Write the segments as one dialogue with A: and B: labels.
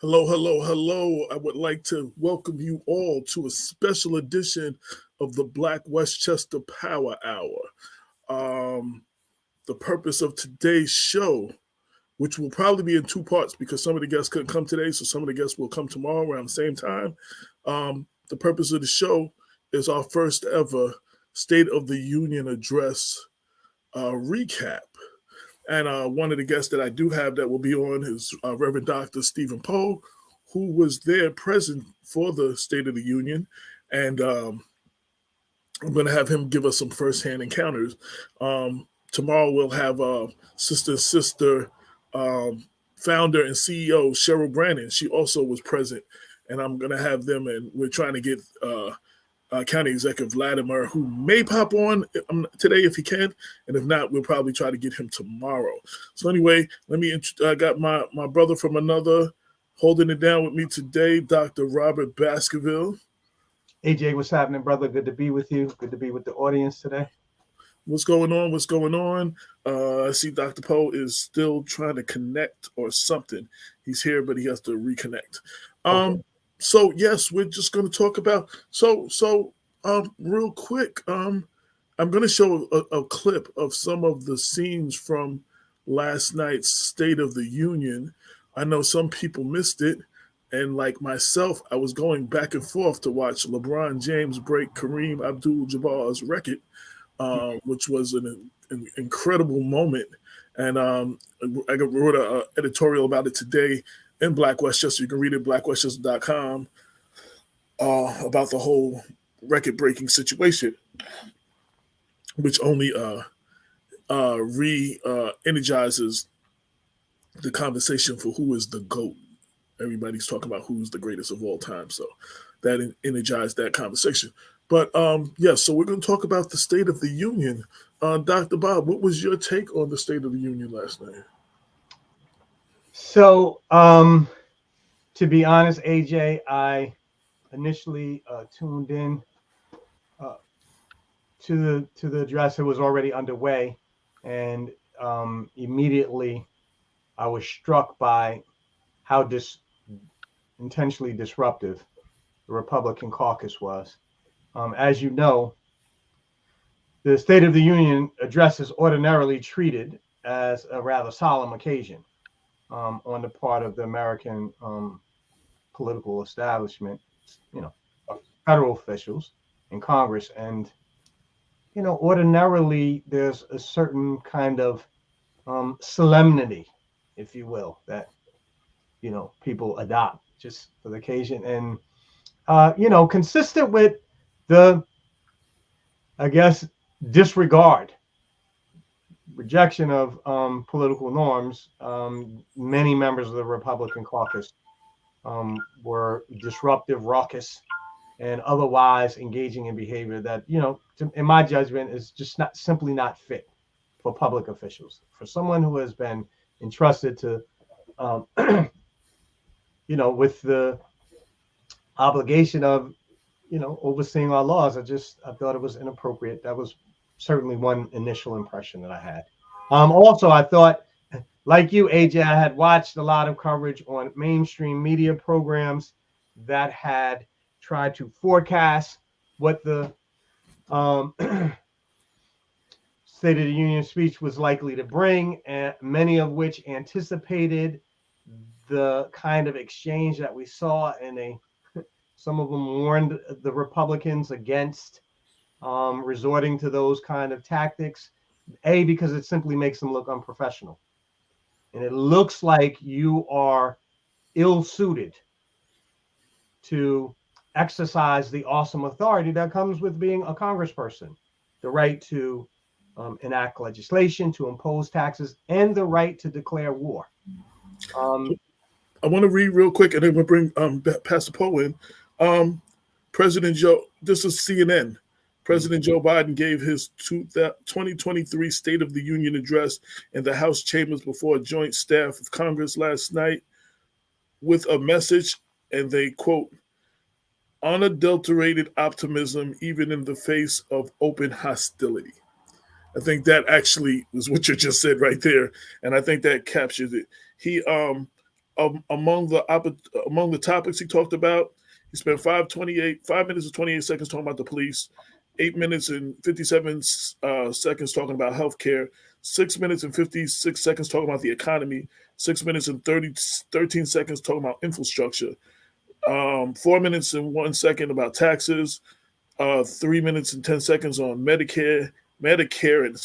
A: Hello, hello, hello. I would like to welcome you all to a special edition of the Black Westchester Power Hour. Um, the purpose of today's show, which will probably be in two parts because some of the guests couldn't come today, so some of the guests will come tomorrow around the same time. The purpose of the show is our first ever State of the Union address recap. And one of the guests that I do have that will be on is Rev Dr. Stephen Pogue, who was there present for the State of the Union. And I'm going to have him give us some firsthand encounters. Tomorrow we'll have sister founder and CEO Cheryl Brannan. She also was present. And I'm going to have them, and we're trying to get County Executive Latimer, who may pop on today if he can, and if not, we'll probably try to get him tomorrow. So anyway, I got my brother from another holding it down with me today, Dr. Robert Baskerville.
B: AJ, what's happening, brother? Good to be with you. Good to be with the audience today.
A: What's going on? What's going on? I see Dr. Poe is still trying to connect or something. He's here, but he has to reconnect. Okay. So yes, we're just going to talk about real quick. I'm going to show a clip of some of the scenes from last night's State of the Union. I know some people missed it, and like myself, I was going back and forth to watch LeBron James break Kareem Abdul-Jabbar's record, which was an incredible moment. And I wrote an editorial about it today in Black Westchester. You can read it at blackwestchester.com about the whole record-breaking situation, which only re-energizes the conversation for who is the GOAT. Everybody's talking about who's the greatest of all time, so that energized that conversation. But so we're going to talk about the State of the Union. Dr. Bob, what was your take on the State of the Union last night?
B: So, to be honest, AJ, I initially tuned in to the address. It was already underway, and immediately I was struck by how intentionally disruptive the Republican caucus was. As you know, the State of the Union address is ordinarily treated as a rather solemn occasion on the part of the American political establishment, federal officials in Congress. And, ordinarily there's a certain kind of solemnity, if you will, that, people adopt just for the occasion. And, consistent with the, I guess, rejection of political norms, many members of the Republican caucus were disruptive, raucous, and otherwise engaging in behavior that, in my judgment, is just simply not fit for public officials. For someone who has been entrusted to, with the obligation of, overseeing our laws, I thought it was inappropriate. That was certainly one initial impression that I had. Also, I thought, like you, AJ, I had watched a lot of coverage on mainstream media programs that had tried to forecast what the State of the Union speech was likely to bring, and many of which anticipated the kind of exchange that we saw, and some of them warned the Republicans against resorting to those kind of tactics, because it simply makes them look unprofessional. And it looks like you are ill-suited to exercise the awesome authority that comes with being a congressperson, the right to enact legislation, to impose taxes, and the right to declare war.
A: I want to read real quick, and then we'll bring Pastor Poe in. President Joe, this is CNN. President Joe Biden gave his 2023 State of the Union address in the House chambers before a joint staff of Congress last night with a message, and they quote, unadulterated optimism even in the face of open hostility. I think that actually is what you just said right there, and I think that captures it. He among the topics he talked about, he spent 5 minutes and 28 seconds talking about the police, 8 minutes and 57 seconds talking about healthcare, 6 minutes and 56 seconds talking about the economy, 6 minutes and 13 seconds talking about infrastructure, 4 minutes and 1 second about taxes, 3 minutes and 10 seconds on Medicare and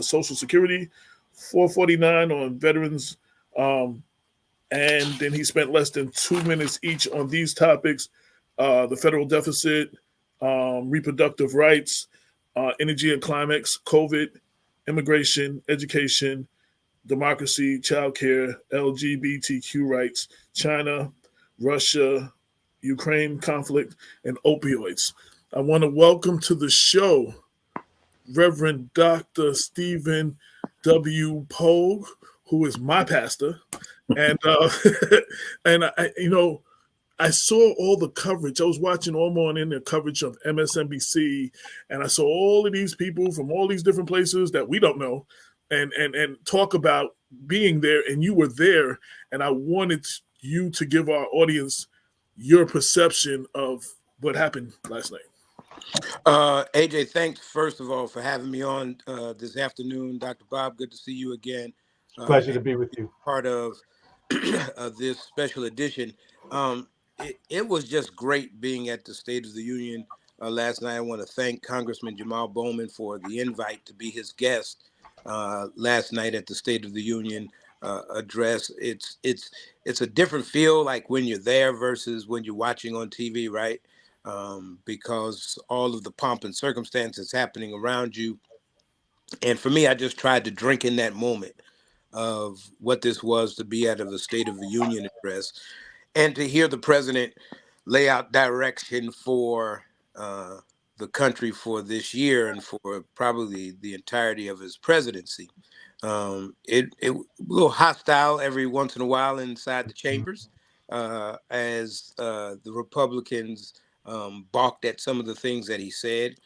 A: Social Security, 4:49 on veterans, um, and then he spent less than 2 minutes each on these topics: the federal deficit, reproductive rights, energy and climax, COVID, immigration, education, democracy, childcare, LGBTQ rights, China, Russia, Ukraine conflict, and opioids. I want to welcome to the show Reverend Dr. Stephen W. Pogue, who is my pastor. And and I saw all the coverage. I was watching all morning the coverage of MSNBC, and I saw all of these people from all these different places that we don't know, and talk about being there. And you were there, and I wanted you to give our audience your perception of what happened last night.
C: AJ, thanks first of all for having me on this afternoon. Dr. Bob, good to see you again.
B: Pleasure to be with you.
C: Part of this special edition. It was just great being at the State of the Union last night. I want to thank Congressman Jamal Bowman for the invite to be his guest last night at the State of the Union address. It's a different feel, like when you're there versus when you're watching on TV, right? Because all of the pomp and circumstances happening around you. And for me, I just tried to drink in that moment of what this was to be out of the State of the Union address and to hear the president lay out direction for the country for this year and for probably the entirety of his presidency. It a little hostile every once in a while inside the chambers as the Republicans balked at some of the things that he said.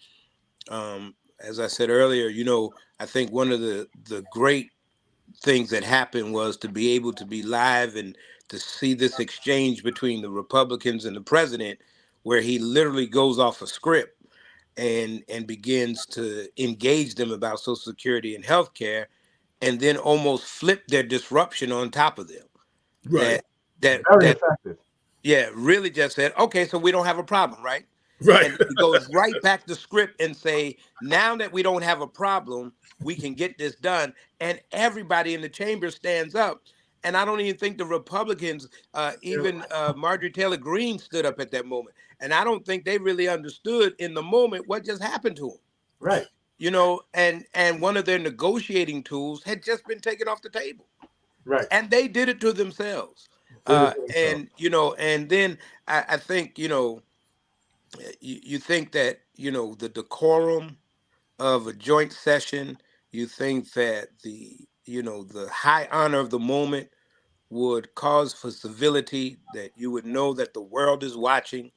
C: As I said earlier, I think one of the great things that happened was to be able to be live and to see this exchange between the Republicans and the president, where he literally goes off a script and begins to engage them about Social Security and healthcare, and then almost flip their disruption on top of them.
A: Right.
C: That
B: Very effective.
C: Yeah, really just said, okay, so we don't have a problem, right?
A: Right.
C: And he goes right back to script and say, now that we don't have a problem, we can get this done. And everybody in the chamber stands up. And I don't even think the Republicans, even Marjorie Taylor Greene, stood up at that moment. And I don't think they really understood in the moment what just happened to them.
B: Right.
C: And one of their negotiating tools had just been taken off the table.
B: Right.
C: And they did it to themselves. And then I think, you think that, the decorum of a joint session, you think that the high honor of the moment would cause for civility, that you would know that the world is watching,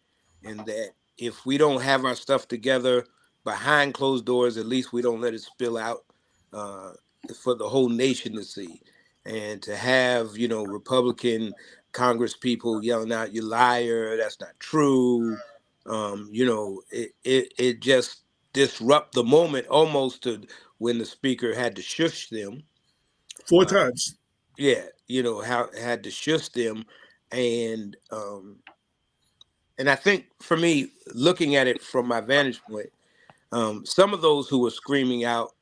C: and that if we don't have our stuff together behind closed doors, at least we don't let it spill out for the whole nation to see. And to have, Republican Congress people yelling out, "You liar, that's not true." It just disrupt the moment almost to when the speaker had to shush them.
A: 4 times.
C: Yeah, how had to shush them. And I think for me, looking at it from my vantage point, some of those who were screaming out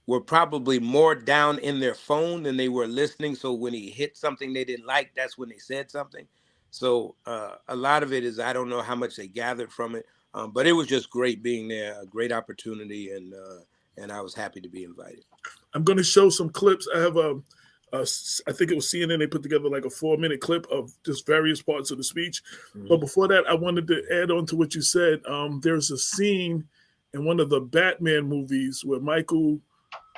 C: were probably more down in their phone than they were listening. So when he hit something they didn't like, that's when they said something. So a lot of it is, I don't know how much they gathered from it, but it was just great being there, a great opportunity, and I was happy to be invited.
A: I'm going to show some clips. I have I think it was CNN. They put together like a 4-minute clip of just various parts of the speech. Mm-hmm. But before that, I wanted to add on to what you said. There's a scene in one of the Batman movies where Michael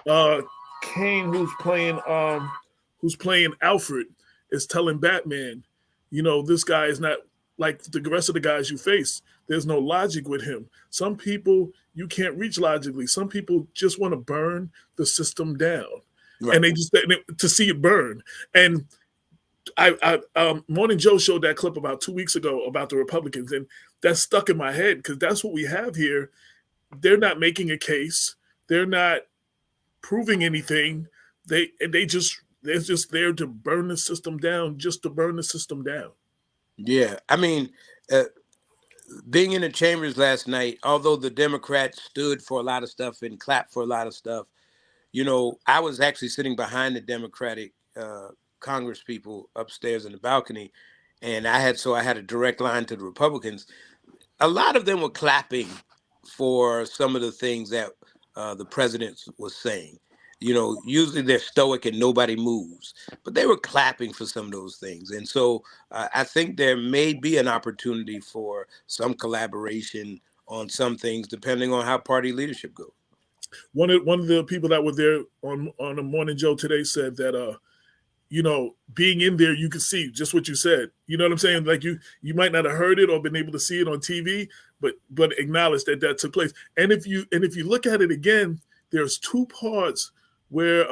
A: Caine, who's playing Alfred, is telling Batman, this guy is not like the rest of the guys you face. There's no logic with him. Some people you can't reach logically. Some people just want to burn the system down. Right. And they just to see it burn. And Morning Joe showed that clip about 2 weeks ago about the Republicans, and that stuck in my head because that's what we have here. They're not making a case. They're not proving anything. They're just there to burn the system down, just to burn the system down.
C: Yeah, I mean, uh, being in the chambers last night, although the Democrats stood for a lot of stuff and clapped for a lot of stuff, you know, I was actually sitting behind the Democratic Congress people upstairs in the balcony, and I had a direct line to the Republicans. A lot of them were clapping for some of the things that the president was saying. You know, usually they're stoic and nobody moves, but they were clapping for some of those things. And so I think there may be an opportunity for some collaboration on some things, depending on how party leadership goes.
A: One of the people that were there on the Morning Joe today said that you know, being in there, you could see just what you said. You know what I'm saying? Like you might not have heard it or been able to see it on TV, but acknowledge that took place. And if you look at it again, there's two parts where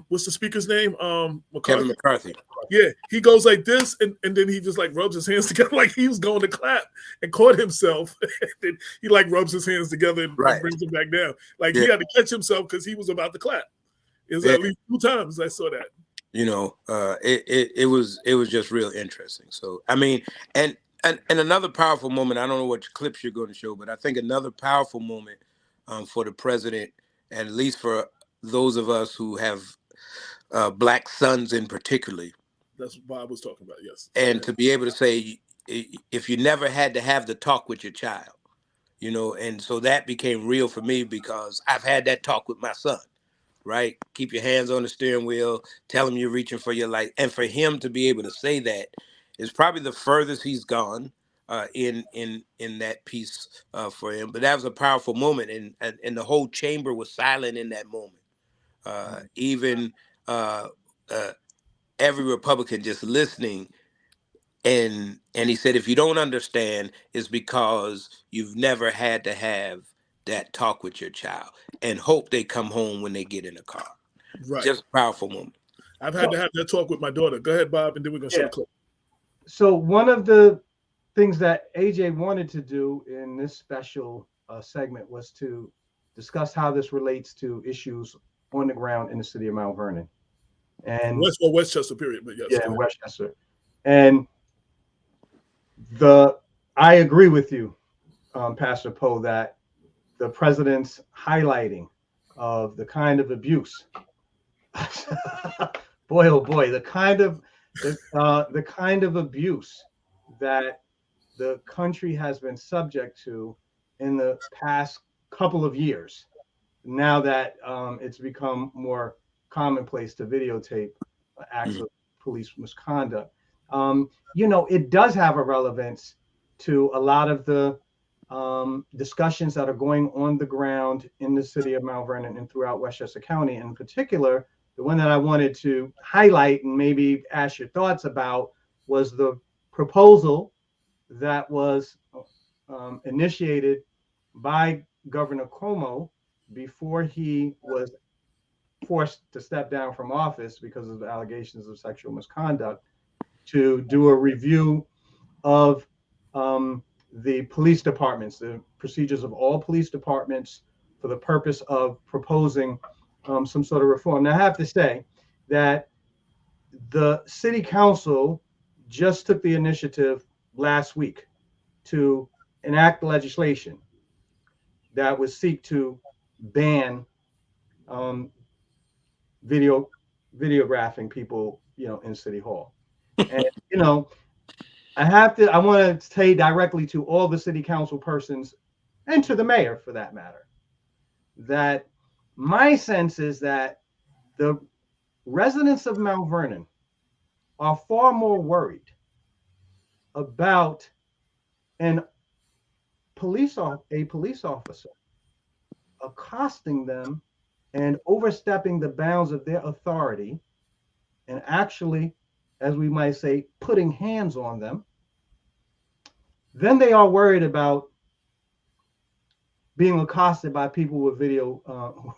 A: what's the speaker's name? McCarthy.
C: Kevin McCarthy.
A: Yeah, he goes like this, and then he just like rubs his hands together like he was going to clap and caught himself. And then he like rubs his hands together and brings him back down. Like he had to catch himself because he was about to clap. It was at least 2 times I saw that.
C: You know, it was just real interesting. So I mean, and another powerful moment. I don't know what clips you're going to show, but I think another powerful moment for the president, and at least for those of us who have Black sons in particularly.
A: That's what Bob was talking about. Yes,
C: and to be able to say, if you never had to have the talk with your child, you know, and so that became real for me because I've had that talk with my son. Right? Keep your hands on the steering wheel, tell him you're reaching for your life. And for him to be able to say that is probably the furthest he's gone in that piece for him. But that was a powerful moment. And the whole chamber was silent in that moment. Even every Republican just listening. And he said, if you don't understand, it's because you've never had to have that talk with your child and hope they come home when they get in the car. Right. Just a powerful moment.
A: I've had to have that talk with my daughter. Go ahead, Bob, and then we're going to show the clip.
B: So one of the things that AJ wanted to do in this special segment was to discuss how this relates to issues on the ground in the city of Mount Vernon. And
A: Westchester, period. But yes.
B: Yeah, in Westchester. And I agree with you, Pastor Poe, that the president's highlighting of the kind of abuse, boy, oh boy, the kind of abuse that the country has been subject to in the past couple of years, now that it's become more commonplace to videotape acts of police misconduct. You know, it does have a relevance to a lot of the discussions that are going on the ground in the city of Mount Vernon and throughout Westchester County. In particular, the one that I wanted to highlight and maybe ask your thoughts about was the proposal that was initiated by Governor Cuomo before he was forced to step down from office because of the allegations of sexual misconduct, to do a review of the police departments, the procedures of all police departments, for the purpose of proposing some sort of reform. Now, I have to say that the city council just took the initiative last week to enact legislation that would seek to ban videographing people, you know, in City Hall. And, you know, I want to say directly to all the city council persons and to the mayor for that matter, that my sense is that the residents of Mount Vernon are far more worried about a police officer accosting them and overstepping the bounds of their authority and actually, as we might say, putting hands on them, then they are worried about being accosted by people with video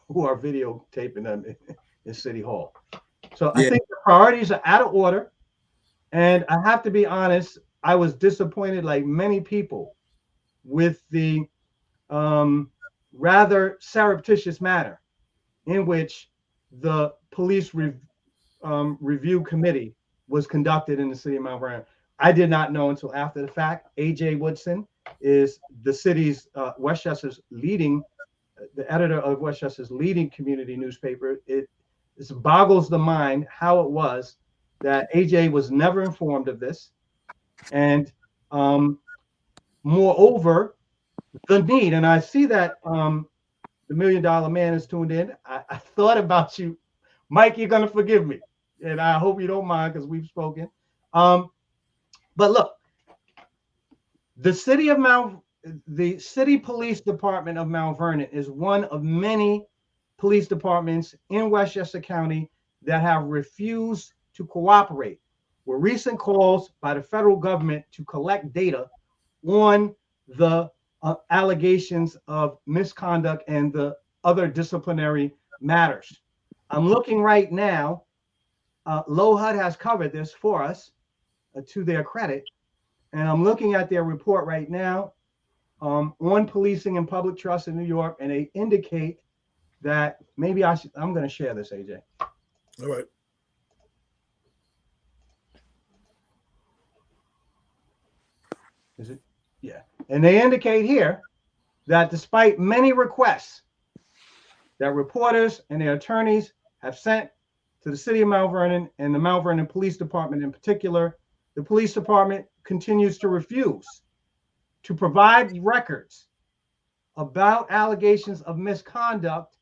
B: who are videotaping them in City Hall. So I think the priorities are out of order. And I have to be honest, I was disappointed, like many people, with the rather surreptitious manner in which the police review committee was conducted in the city of Mount Vernon. I did not know until after the fact. A.J. Woodson is the city's Westchester's leading, the editor of Westchester's leading community newspaper. It boggles the mind how it was that A.J. was never informed of this, and moreover, the need. And I see that the $1 Million Man is tuned in. I thought about you, Mike. You're gonna forgive me, and I hope you don't mind because we've spoken. But look, the city police department of Mount Vernon is one of many police departments in Westchester County that have refused to cooperate with recent calls by the federal government to collect data on the allegations of misconduct and the other disciplinary matters. I'm looking right now. LOHUD has covered this for us to their credit. And I'm looking at their report right now on policing and public trust in New York. And they indicate that maybe I'm going to share this, AJ.
A: All right.
B: Is it? Yeah. And they indicate here that despite many requests that reporters and their attorneys have sent to the city of Mount Vernon and the Mount Vernon Police Department in particular, the police department continues to refuse to provide records about allegations of misconduct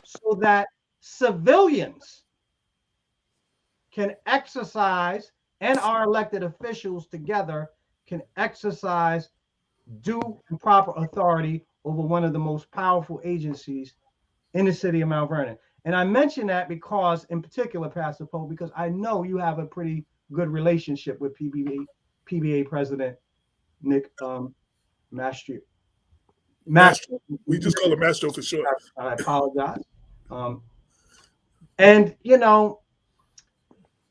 B: so that civilians can exercise, and our elected officials together can exercise due and proper authority over one of the most powerful agencies in the city of Mount Vernon. And I mention that because, in particular, Pastor Pogue, because I know you have a pretty good relationship with PBA President Nick Mastro.
A: Mastro. We just call him Mastro for short.
B: I apologize. And, you know,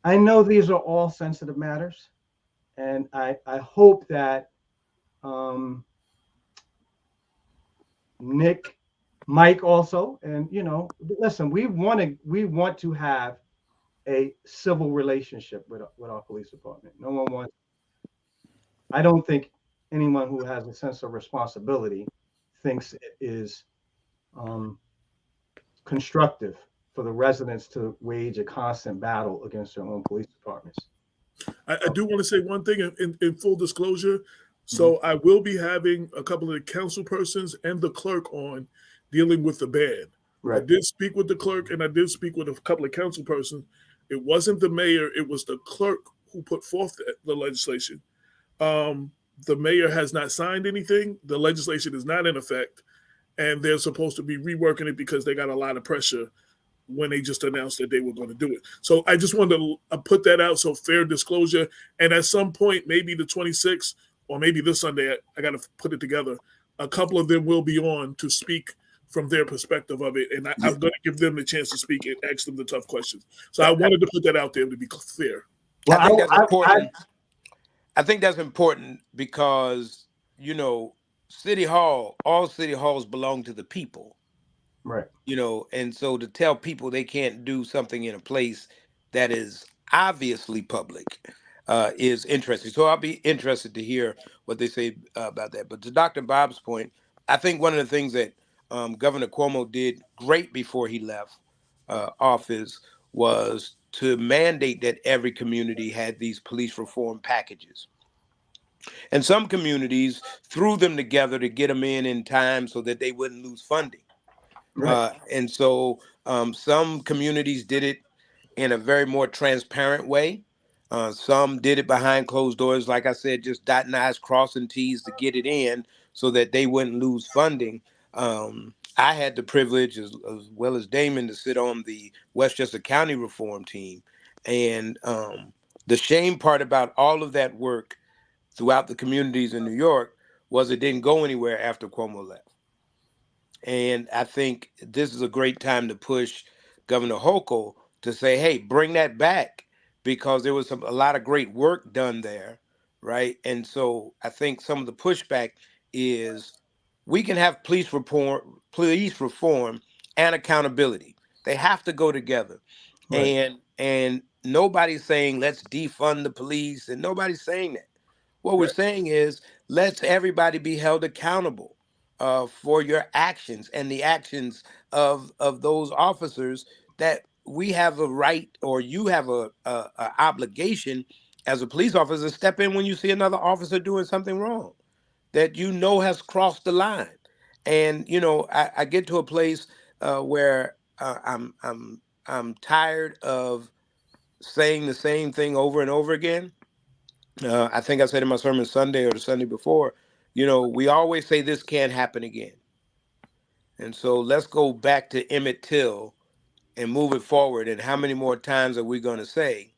B: I know these are all sensitive matters. And I hope that Nick, Mike also, and, you know, listen, we want to have a civil relationship with our police department. No one wants, I don't think anyone who has a sense of responsibility thinks it is constructive for the residents to wage a constant battle against their own police departments.
A: I do want to say one thing in full disclosure. So I will be having a couple of the council persons and the clerk on dealing with the ban.
B: Right.
A: I did speak with the clerk and I did speak with a couple of council persons. It wasn't the mayor, it was the clerk who put forth the legislation. The mayor has not signed anything. The legislation is not in effect. And they're supposed to be reworking it because they got a lot of pressure when they just announced that they were going to do it. So I just wanted to put that out. So fair disclosure. And at some point, maybe the 26th or maybe this Sunday, I got to put it together. A couple of them will be on to speak from their perspective of it. And I'm going to give them the chance to speak and ask them the tough questions. So I wanted to put that out there to be fair.
C: Well, I think that's important. I think that's important because, you know, City Hall, all city halls belong to the people.
B: Right.
C: You know, and so to tell people they can't do something in a place that is obviously public is interesting. So I'll be interested to hear what they say about that. But to Dr. Bob's point, I think one of the things that Governor Cuomo did great before he left office was to mandate that every community had these police reform packages. And some communities threw them together to get them in time so that they wouldn't lose funding.
B: Right.
C: And so some communities did it in a very more transparent way. Some did it behind closed doors, like I said, just dotting I's, crossing T's to get it in so that they wouldn't lose funding. I had the privilege, as well as Damon, to sit on the Westchester County reform team. And the shame part about all of that work throughout the communities in New York was it didn't go anywhere after Cuomo left. And I think this is a great time to push Governor Hochul to say, hey, bring that back because there was a lot of great work done there, right? And so I think some of the pushback is we can have police reform and accountability. They have to go together.
B: Right.
C: And nobody's saying let's defund the police, and nobody's saying that. What we're
A: Right.
C: saying is let's everybody be held accountable for your actions and the actions of those officers, that we have a right, or you have a obligation as a police officer to step in when you see another officer doing something wrong that you know has crossed the line. And I get to a place where I'm tired of saying the same thing over and over again. I think I said in my sermon Sunday or the Sunday before, we always say this can't happen again. And so let's go back to Emmett Till and move it forward. And how many more times are we going to say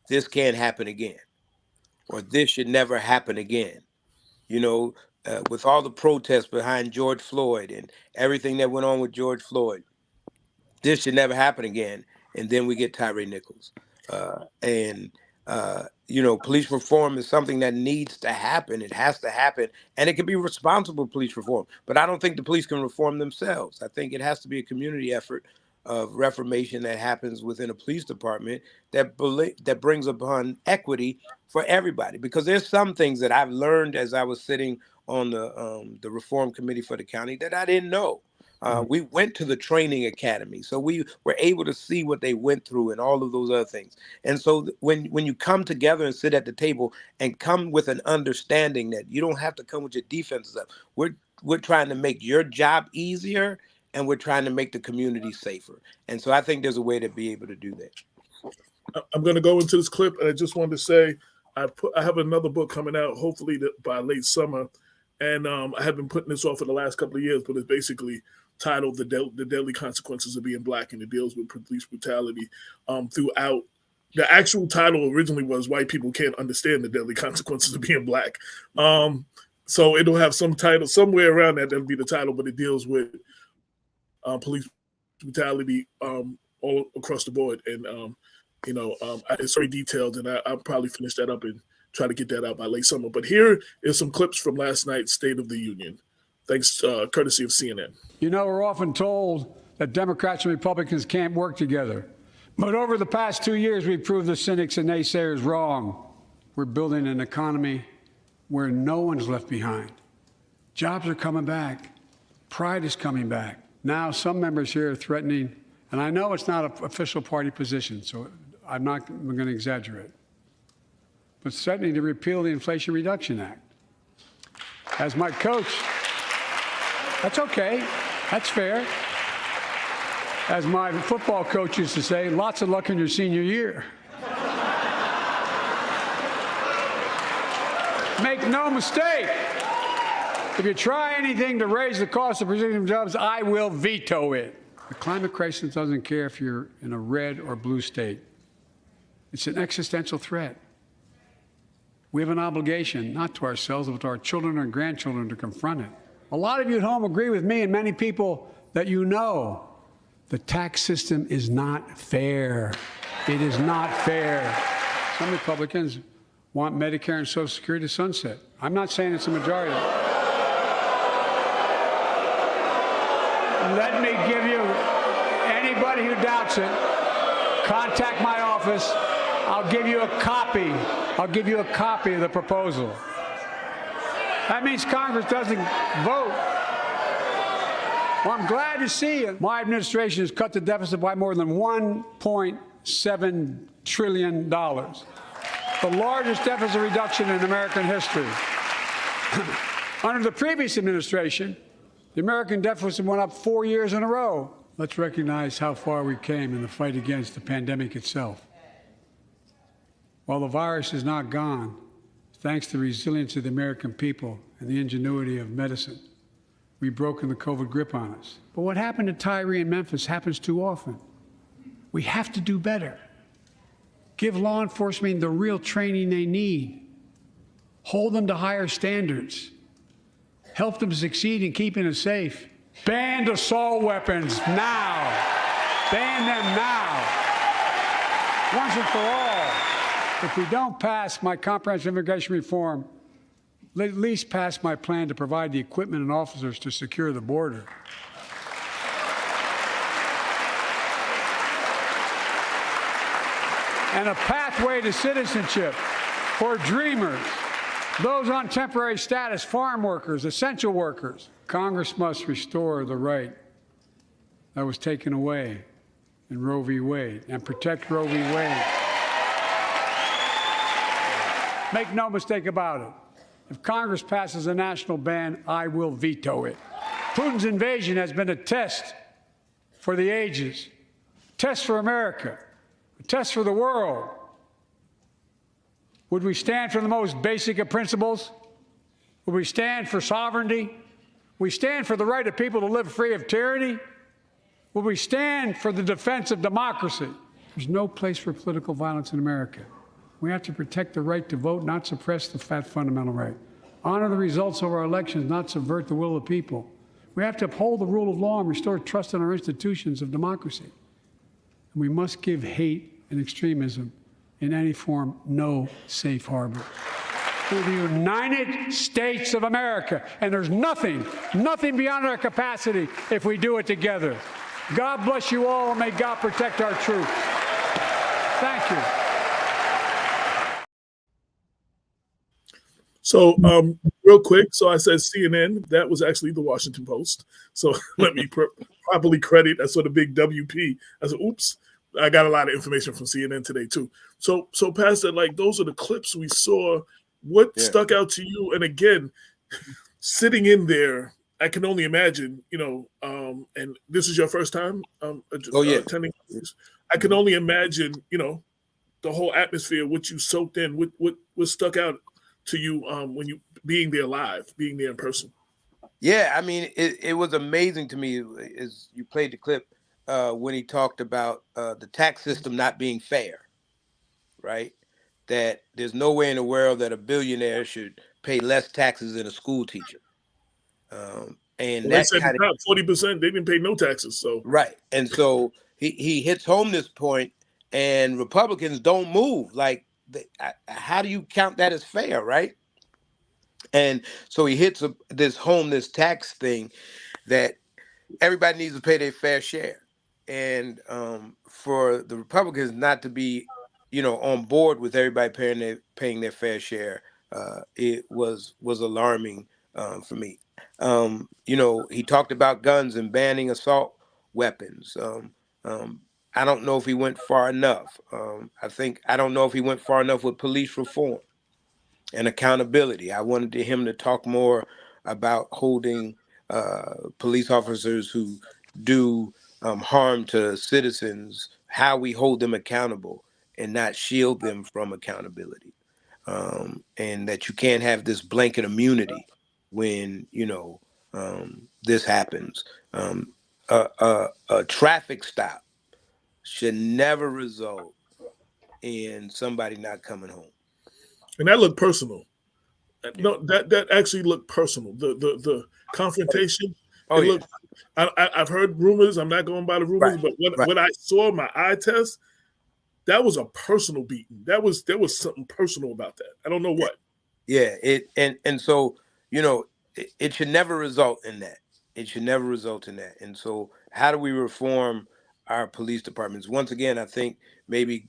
C: this can't happen again, or this should never happen again? With all the protests behind George Floyd and everything that went on with George Floyd, this should never happen again. And then we get Tyree Nichols. Police reform is something that needs to happen. It has to happen. And it can be responsible police reform. But I don't think the police can reform themselves. I think it has to be a community effort of reformation that happens within a police department that brings upon equity for everybody. Because there's some things that I've learned as I was sitting on the reform committee for the county that I didn't know. We went to the training academy, so we were able to see what they went through and all of those other things. And so when you come together and sit at the table and come with an understanding that you don't have to come with your defenses up, we're trying to make your job easier, and we're trying to make the community safer. And so I think there's a way to be able to do that.
A: I'm going to go into this clip, and I just wanted to say I have another book coming out, hopefully by late summer, and I have been putting this off for the last couple of years, but it's basically titled "The Deadly Consequences of Being Black," and it deals with police brutality throughout. The actual title originally was "White People Can't Understand the Deadly Consequences of Being Black." So it'll have some title somewhere around that. That'll be the title, but it deals with police brutality all across the board, and it's very detailed, and I'll probably finish that up and try to get that out by late summer. But here is some clips from last night's State of the Union. Thanks, courtesy of CNN.
D: We're often told that Democrats and Republicans can't work together. But over the past 2 years, we've proved the cynics and naysayers wrong. We're building an economy where no one's left behind. Jobs are coming back. Pride is coming back. Now, some members here are threatening, and I know it's not an official party position, so I'm going to exaggerate, but threatening to repeal the Inflation Reduction Act. As my coach, that's okay. That's fair. As my football coach used to say, lots of luck in your senior year. Make no mistake, if you try anything to raise the cost of producing jobs, I will veto it. The climate crisis doesn't care if you're in a red or blue state. It's an existential threat. We have an obligation, not to ourselves, but to our children and grandchildren, to confront it. A lot of you at home agree with me and many people that you know. The tax system is not fair. It is not fair. Some Republicans want Medicare and Social Security to sunset. I'm not saying it's a majority. Let me give you, anybody who doubts it, contact my office. I'll give you a copy. I'll give you a copy of the proposal. That means Congress doesn't vote. Well, I'm glad to see it. My administration has cut the deficit by more than $1.7 trillion, the largest deficit reduction in American history. Under the previous administration, the American deficit went up 4 years in a row. Let's recognize how far we came in the fight against the pandemic itself. While the virus is not gone, thanks to the resilience of the American people and the ingenuity of medicine, we've broken the COVID grip on us. But what happened to Tyree and Memphis happens too often. We have to do better. Give law enforcement the real training they need. Hold them to higher standards. Help them succeed in keeping us safe. Ban assault weapons now. Ban them now. once and for all, if we don't pass my comprehensive immigration reform, at least pass my plan to provide the equipment and officers to secure the border. And a pathway to citizenship for dreamers, those on temporary status, farm workers, essential workers. Congress must restore the right that was taken away in Roe v. Wade and protect Roe v. Wade. Make no mistake about it. If Congress passes a national ban, I will veto it. Putin's invasion has been a test for the ages, a test for America, a test for the world. Would we stand for the most basic of principles? Would we stand for sovereignty? Would we stand for the right of people to live free of tyranny? Would we stand for the defense of democracy? There's no place for political violence in America. We have to protect the right to vote, not suppress the fundamental right. Honor the results of our elections, not subvert the will of the people. We have to uphold the rule of law and restore trust in our institutions of democracy. And we must give hate and extremism in any form no safe harbor. We're the United States of America, and there's nothing beyond our capacity if we do it together. God bless you all, and may God protect our troops. Thank you.
A: So, real quick, so I said CNN, that was actually the Washington Post. So let me properly credit, I saw the big WP. I said, oops, I got a lot of information from CNN today too. So Pastor, like those are the clips we saw. What stuck out to you? And again, sitting in there, I can only imagine, and this is your first time attending. I can only imagine, the whole atmosphere, what you soaked in, what stuck out to you when you being there live, being there in person.
C: Yeah, I mean, it was amazing to me as you played the clip when he talked about the tax system not being fair, right? That there's no way in the world that a billionaire should pay less taxes than a school teacher. And
A: well, they said 40%, they didn't pay no taxes. So
C: right. And so he hits home this point, and Republicans don't move. Like, how do you count that as fair, right? And so he hits this tax thing that everybody needs to pay their fair share. And for the Republicans not to be, on board with everybody paying their fair share, it was alarming for me. He talked about guns and banning assault weapons. I don't know if he went far enough. I don't know if he went far enough with police reform and accountability. I wanted him to talk more about holding police officers who do harm to citizens, how we hold them accountable and not shield them from accountability. And that you can't have this blanket immunity when, this happens. A traffic stop should never result in somebody not coming home.
A: And that looked personal. No, that actually looked personal. The confrontation.
C: Oh, yeah.
A: I've heard rumors. I'm not going by the rumors, but when I saw my eye test, that was a personal beating. There was something personal about that. I don't know what.
C: Yeah. And so, it should never result in that. It should never result in that. And so how do we reform our police departments? Once again, I think maybe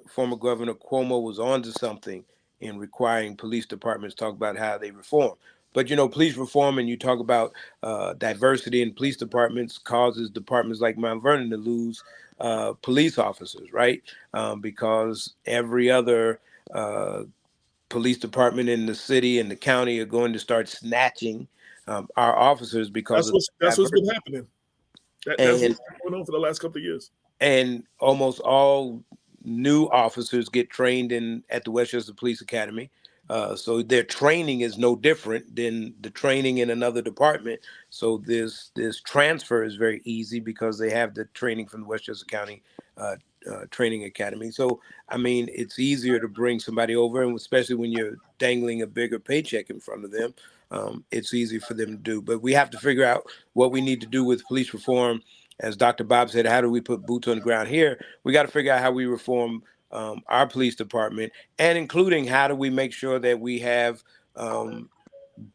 C: former Governor Cuomo was onto something in requiring police departments to talk about how they reform. But, police reform, and you talk about diversity in police departments causes departments like Mount Vernon to lose police officers, right? Because every other police department in the city and the county are going to start snatching our officers because
A: that's what's been happening. That's what's been going on for the last couple of years. And
C: almost all new officers get trained at the Westchester Police Academy. So their training is no different than the training in another department. So this transfer is very easy because they have the training from the Westchester County Training Academy. So, I mean, it's easier to bring somebody over, and especially when you're dangling a bigger paycheck in front of them, it's easy for them to do. But we have to figure out what we need to do with police reform as Dr. Bob said, how do we put boots on the ground here? We got to figure out how we reform our police department, and including how do we make sure that we have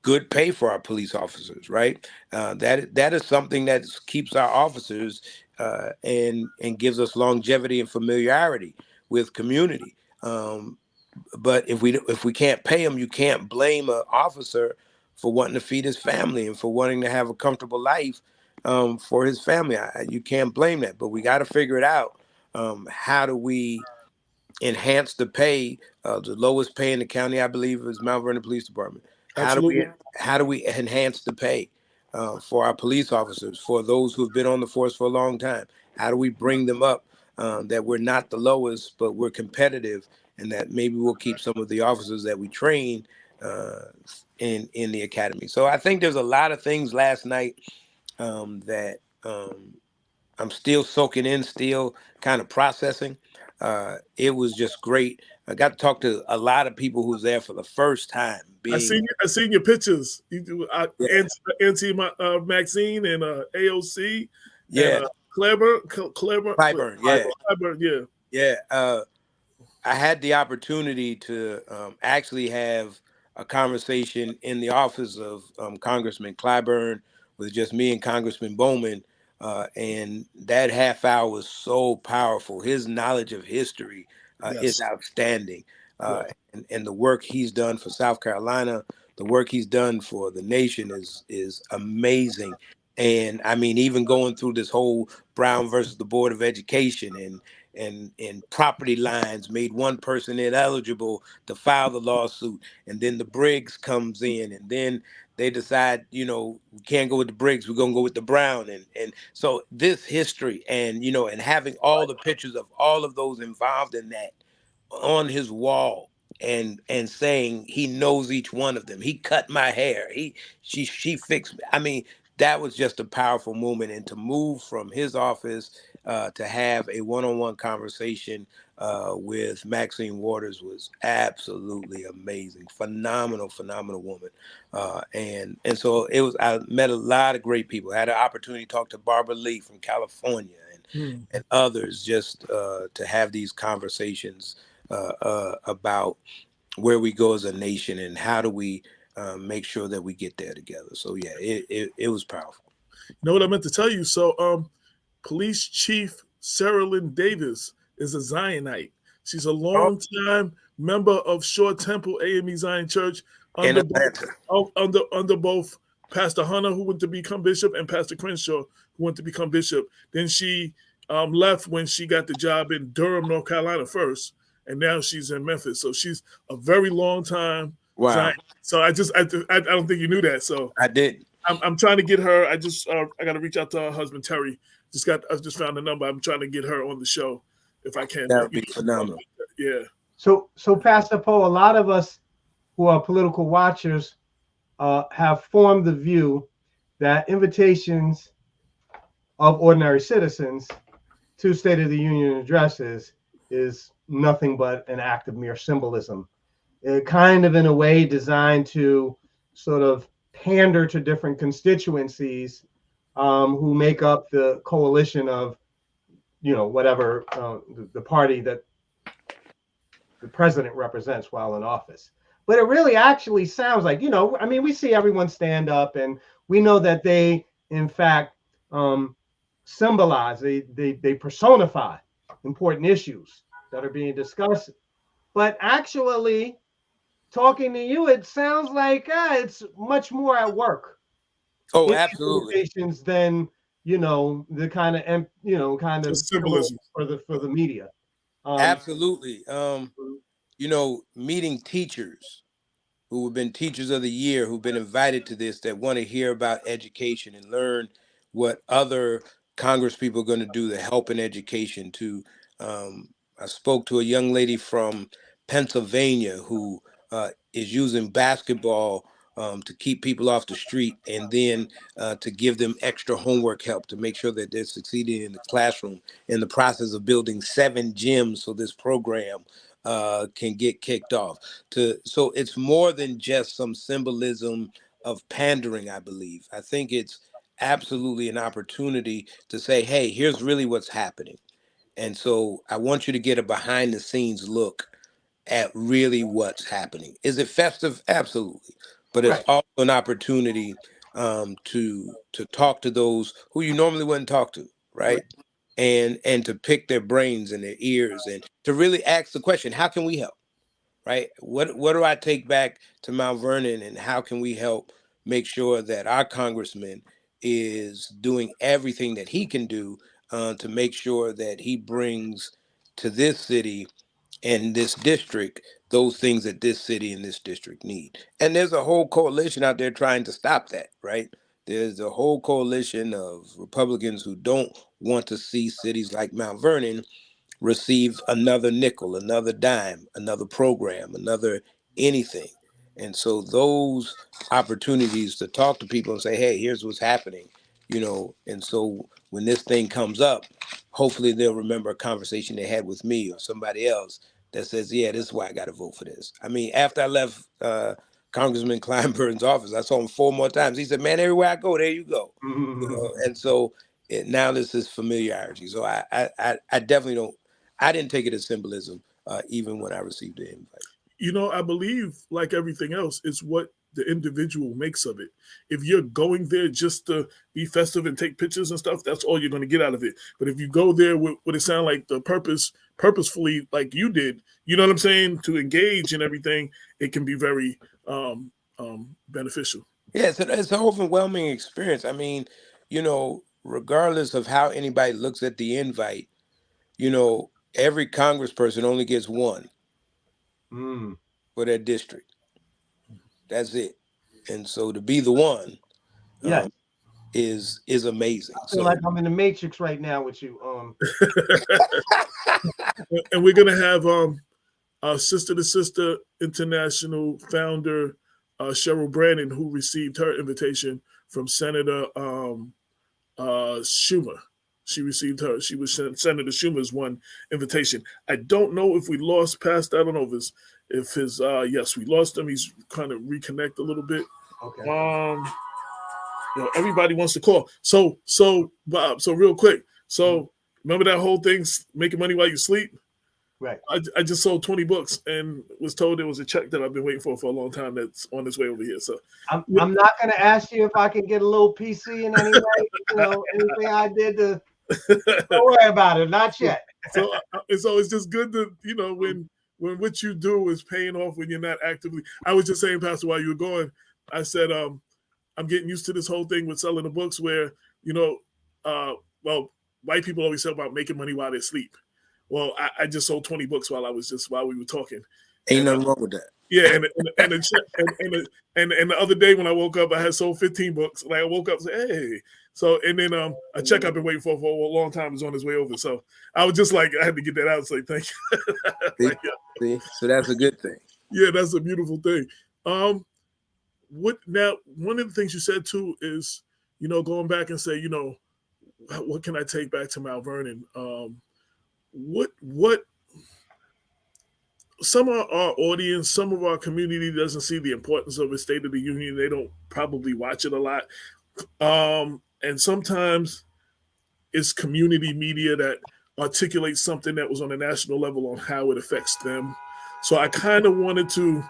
C: good pay for our police officers, right? That is something that keeps our officers and gives us longevity and familiarity with community. But if we can't pay them, you can't blame an officer for wanting to feed his family and for wanting to have a comfortable life for his family. You can't blame that, but we got to figure it out. How do we enhance the pay? The lowest pay in the county, I believe, is Mount Vernon Police Department.
A: Absolutely.
C: How do we enhance the pay for our police officers, for those who've been on the force for a long time? How do we bring them up that we're not the lowest, but we're competitive, and that maybe we'll keep some of the officers that we train in the academy? So I think there's a lot of things last night that I'm still soaking in, still kind of processing. It was just great. I got to talk to a lot of people who's there for the first time.
A: I seen your pictures. You do Auntie Maxine and AOC.
C: Yeah.
A: And Clyburn.
C: Yeah.
A: Clyburn, yeah.
C: Yeah. I had the opportunity to actually have a conversation in the office of Congressman Clyburn with just me and Congressman Bowman. And that half hour was so powerful. His knowledge of history is outstanding. And the work he's done for South Carolina, the work he's done for the nation is amazing. And I mean, even going through this whole Brown versus the Board of Education and property lines made one person ineligible to file the lawsuit. And then the Briggs comes in, and then they decide, we can't go with the Briggs, we're going to go with the Brown. And so this history and having all the pictures of all of those involved in that on his wall and saying he knows each one of them. He cut my hair. She fixed me. I mean, that was just a powerful moment. And to move from his office to have a one-on-one conversation with Maxine Waters was absolutely amazing. Phenomenal woman. And so I met a lot of great people. I had an opportunity to talk to Barbara Lee from California and others, just to have these conversations about where we go as a nation and how do we make sure that we get there together. So yeah, it was powerful.
A: You know what I meant to tell you? So Police Chief Sarah Lynn Davis is a Zionite. She's a longtime member of Short Temple A.M.E. Zion Church under both Pastor Hunter, who went to become bishop, and Pastor Crenshaw, who went to become bishop. Then she left when she got the job in Durham, North Carolina first, and now she's in Memphis. So she's a very long time Zionite. So I don't think you knew that. So
C: I did.
A: I'm trying to get her. I got to reach out to her husband Terry. I just found the number. I'm trying to get her on the show if I can.
C: That would be phenomenal.
A: Yeah.
B: So Pastor Poe, a lot of us who are political watchers have formed the view that invitations of ordinary citizens to State of the Union addresses is nothing but an act of mere symbolism, kind of in a way designed to sort of pander to different constituencies who make up the coalition of, whatever the party that the president represents while in office. But it really actually sounds like, we see everyone stand up and we know that they, in fact, symbolize, they personify important issues that are being discussed. But actually, talking to you, it sounds like it's much more at work.
C: Oh, absolutely.
B: Than the kind of
A: symbolism
B: for the media.
C: Absolutely. Meeting teachers who have been teachers of the year, who've been invited to this, that want to hear about education and learn what other Congress people are going to do to help in education. I spoke to a young lady from Pennsylvania who is using basketball to keep people off the street, and then to give them extra homework help to make sure that they're succeeding in the classroom, in the process of building 7 gyms so this program can get kicked off. So it's more than just some symbolism of pandering, I believe. I think it's absolutely an opportunity to say, hey, here's really what's happening. And so I want you to get a behind the scenes look at really what's happening. Is it festive? Absolutely. But it's
B: Right.
C: also an opportunity to talk to those who you normally wouldn't talk to, right? And to pick their brains and their ears and to really ask the question, how can we help? Right? What do I take back to Mount Vernon, and how can we help make sure that our congressman is doing everything that he can do to make sure that he brings to this city and this district those things that this city and this district need. And there's a whole coalition out there trying to stop that, right? There's a whole coalition of Republicans who don't want to see cities like Mount Vernon receive another nickel, another dime, another program, another anything. And so those opportunities to talk to people and say, hey, here's what's happening, and so when this thing comes up, hopefully they'll remember a conversation they had with me or somebody else that says, yeah, this is why I got to vote for this. I mean, after I left Congressman Kleinberg's office, I saw him 4 more times. He said, man, everywhere I go, there you go. And so now this is familiarity. So I definitely don't, I didn't take it as symbolism, even when I received the invite.
A: I believe, like everything else, it's what the individual makes of it. If you're going there just to be festive and take pictures and stuff, that's all you're going to get out of it. But if you go there with what it sounds like the purposefully, like you did, you know what I'm saying, to engage and everything, it can be very beneficial.
C: Yeah, it's an overwhelming experience. I mean, regardless of how anybody looks at the invite, every congressperson only gets one for their district. That's it. And so to be the one is amazing.
B: I feel like I'm in the Matrix right now with you.
A: And we're gonna have Sister to Sister International founder Cheryl Brannan, who received her invitation from Senator Schumer. She was Senator Schumer's one invitation. I don't know if we lost past. I don't know if his yes, we lost him. He's kind of reconnect a little bit.
B: Okay.
A: Everybody wants to call. So Bob, so real quick. So remember that whole thing, making money while you sleep?
B: Right.
A: I just sold 20 books and was told there was a check that I've been waiting for a long time that's on its way over here. So
B: I'm not going to ask you if I can get a little PC in any way. Anything I did to. Don't worry about it. Not yet.
A: So it's just good to when what you do is paying off when you're not actively. I was just saying, Pastor, while you were going, I said I'm getting used to this whole thing with selling the books where white people always say about making money while they sleep. Well, I just sold 20 books while we were talking.
C: Ain't nothing wrong with that.
A: Yeah, and the other day when I woke up, I had sold 15 books. Like I woke up and said, hey. So and then a check I've been waiting for a long time is on his way over. So I was just like, I had to get that out and say thank you.
C: See? So that's a good thing.
A: Yeah, that's a beautiful thing. What now? One of the things you said too is, going back and say, what can I take back to Mount Vernon? What some of our audience, some of our community doesn't see the importance of a State of the Union. They don't probably watch it a lot. And sometimes it's community media that articulates something that was on a national level on how it affects them. So I kind of wanted to,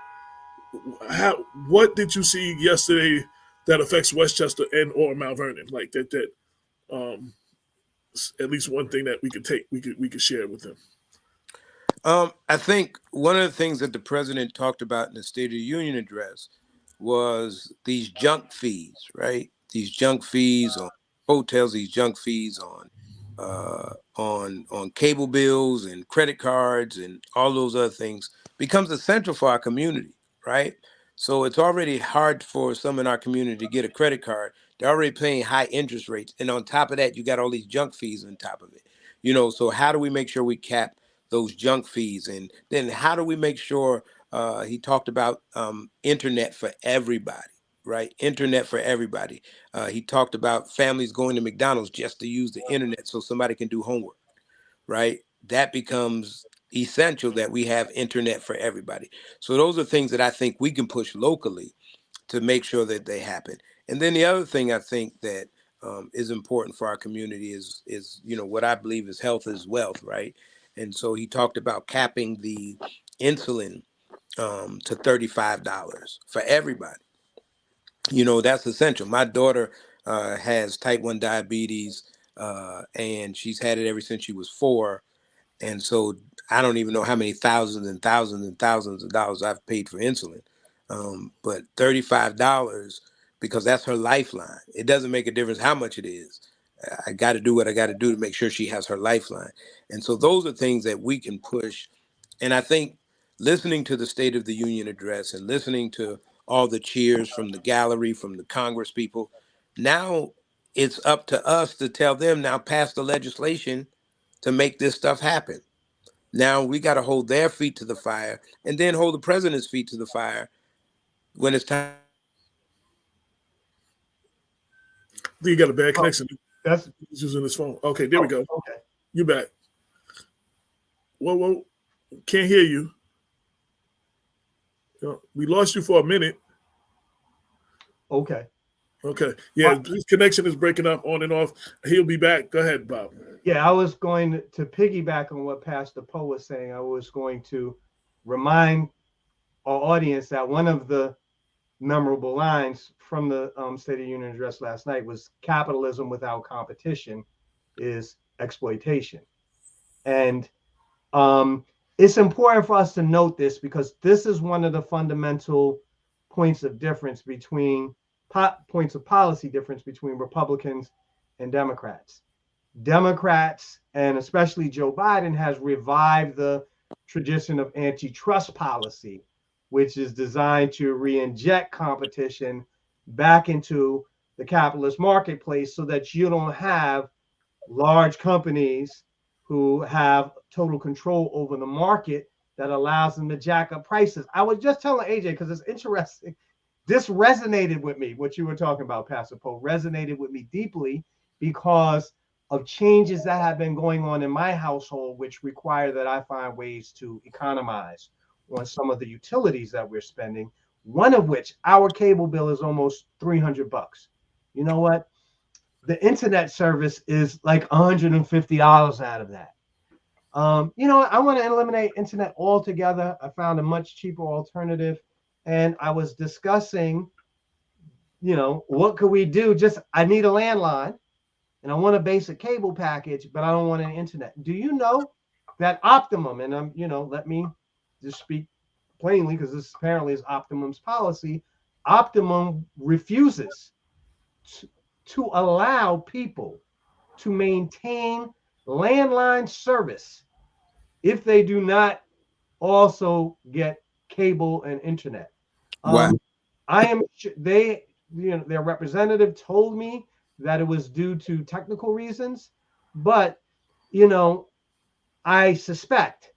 A: what did you see yesterday that affects Westchester and or Mount Vernon? Like that at least one thing that we could share with them.
C: I think one of the things that the president talked about in the State of the Union address was these junk fees, right? These junk fees on hotels, these junk fees on cable bills and credit cards and all those other things becomes essential for our community, right? So it's already hard for some in our community to get a credit card. They're already paying high interest rates. And on top of that, you got all these junk fees on top of it. So how do we make sure we cap those junk fees? And then how do we make sure he talked about internet for everybody, right? Internet for everybody. He talked about families going to McDonald's just to use the internet so somebody can do homework, right? That becomes essential that we have internet for everybody. So those are things that I think we can push locally to make sure that they happen. And then the other thing I think that is important for our community. Is what I believe is health is wealth, right? And so he talked about capping the insulin to $35 for everybody. That's essential. My daughter has type 1 diabetes, and she's had it ever since she was 4. And so I don't even know how many thousands and thousands and thousands of dollars I've paid for insulin. But $35, because that's her lifeline. It doesn't make a difference how much it is. I got to do what I got to do to make sure she has her lifeline. And so those are things that we can push. And I think listening to the State of the Union address and listening to all the cheers from the gallery, from the Congress people, now it's up to us to tell them, now pass the legislation to make this stuff happen. Now we got to hold their feet to the fire and then hold the president's feet to the fire when it's time.
A: You got a bad connection.
B: That's
A: He's using his phone. Okay, there we go.
B: Okay.
A: You back. Whoa, can't hear you. We lost you for a minute.
B: Okay.
A: Okay. Yeah, his connection is breaking up on and off. He'll be back. Go ahead, Bob.
B: Yeah, I was going to piggyback on what Pastor Poe was saying. I was going to remind our audience that one of the memorable lines from the State of the Union address last night was, capitalism without competition is exploitation. And it's important for us to note this, because this is one of the fundamental points of difference between points of policy difference between Republicans and Democrats. Democrats, and especially Joe Biden, has revived the tradition of antitrust policy, which is designed to re-inject competition back into the capitalist marketplace so that you don't have large companies who have total control over the market that allows them to jack up prices. I was just telling AJ, because it's interesting, this resonated with me. What you were talking about, Pastor Poe, resonated with me deeply because of changes that have been going on in my household, which require that I find ways to economize on some of the utilities that we're spending. One of which, our cable bill is almost $300. You know what? The internet service is like $150 out of that. You know what? I want to eliminate internet altogether. I found a much cheaper alternative, and I was discussing, what could we do? I need a landline, and I want a basic cable package, but I don't want an internet. Do you know that Optimum, and let me just speak plainly, because this apparently is Optimum's policy. Optimum refuses to allow people to maintain landline service if they do not also get cable and internet.
C: Wow.
B: Their representative told me that it was due to technical reasons, but I suspect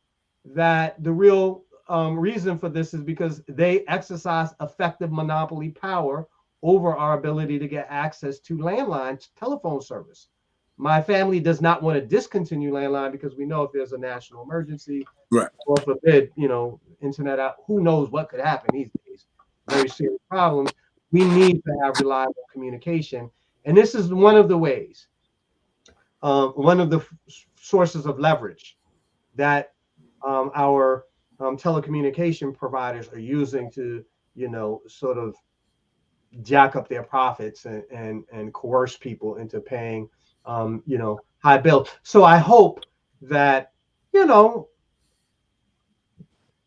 B: that the real reason for this is because they exercise effective monopoly power over our ability to get access to landline telephone service. My family does not want to discontinue landline because we know if there's a national emergency,
C: right,
B: or forbid, internet out, who knows what could happen these days. Very serious problems. We need to have reliable communication. And this is one of the ways, one of the sources of leverage that our telecommunication providers are using to, sort of jack up their profits and coerce people into paying, high bills. So I hope that,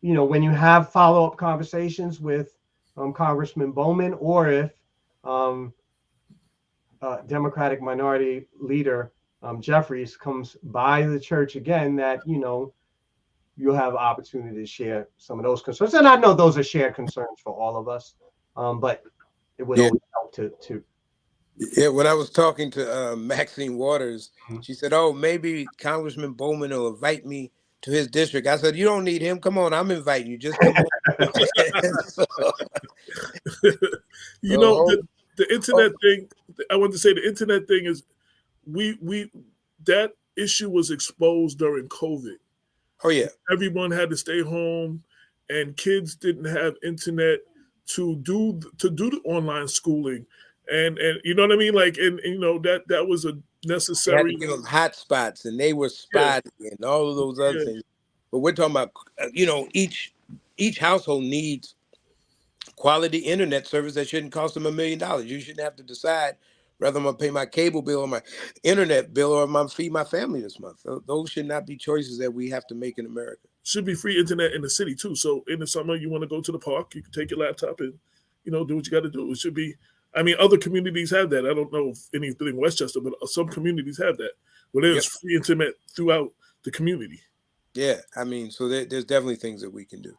B: when you have follow-up conversations with Congressman Bowman, or if Democratic Minority Leader Jeffries comes by the church again, that, you'll have opportunity to share some of those concerns. And I know those are shared concerns for all of us, but it would always help to.
C: Yeah, when I was talking to Maxine Waters, she said, "Oh, maybe Congressman Bowman will invite me to his district." I said, "You don't need him. Come on, I'm inviting you. Just come on."
A: The internet thing. I want to say the internet thing is, we that issue was exposed during COVID.
C: Oh yeah,
A: everyone had to stay home, and kids didn't have internet to do the online schooling. and you know what I mean? Like, and you know, that was a
C: They had to
A: necessary.
C: give them hot spots, and they were
A: Yeah,
C: spotty, and all of those other
A: yeah.
C: things. But we're talking about, each household needs quality internet service that shouldn't cost them $1 million. You shouldn't have to decide whether I'm gonna pay my cable bill or my internet bill, or I'm gonna feed my family this month. Those should not be choices that we have to make in America.
A: Should be free internet in the city too. So in the summer, you want to go to the park, you can take your laptop and, you know, do what you got to do. It should be. I mean, other communities have that. I don't know if anything in Westchester, but some communities have that where there's
C: Yep.
A: free internet throughout the community.
C: Yeah, I mean, so there's definitely things that we can do.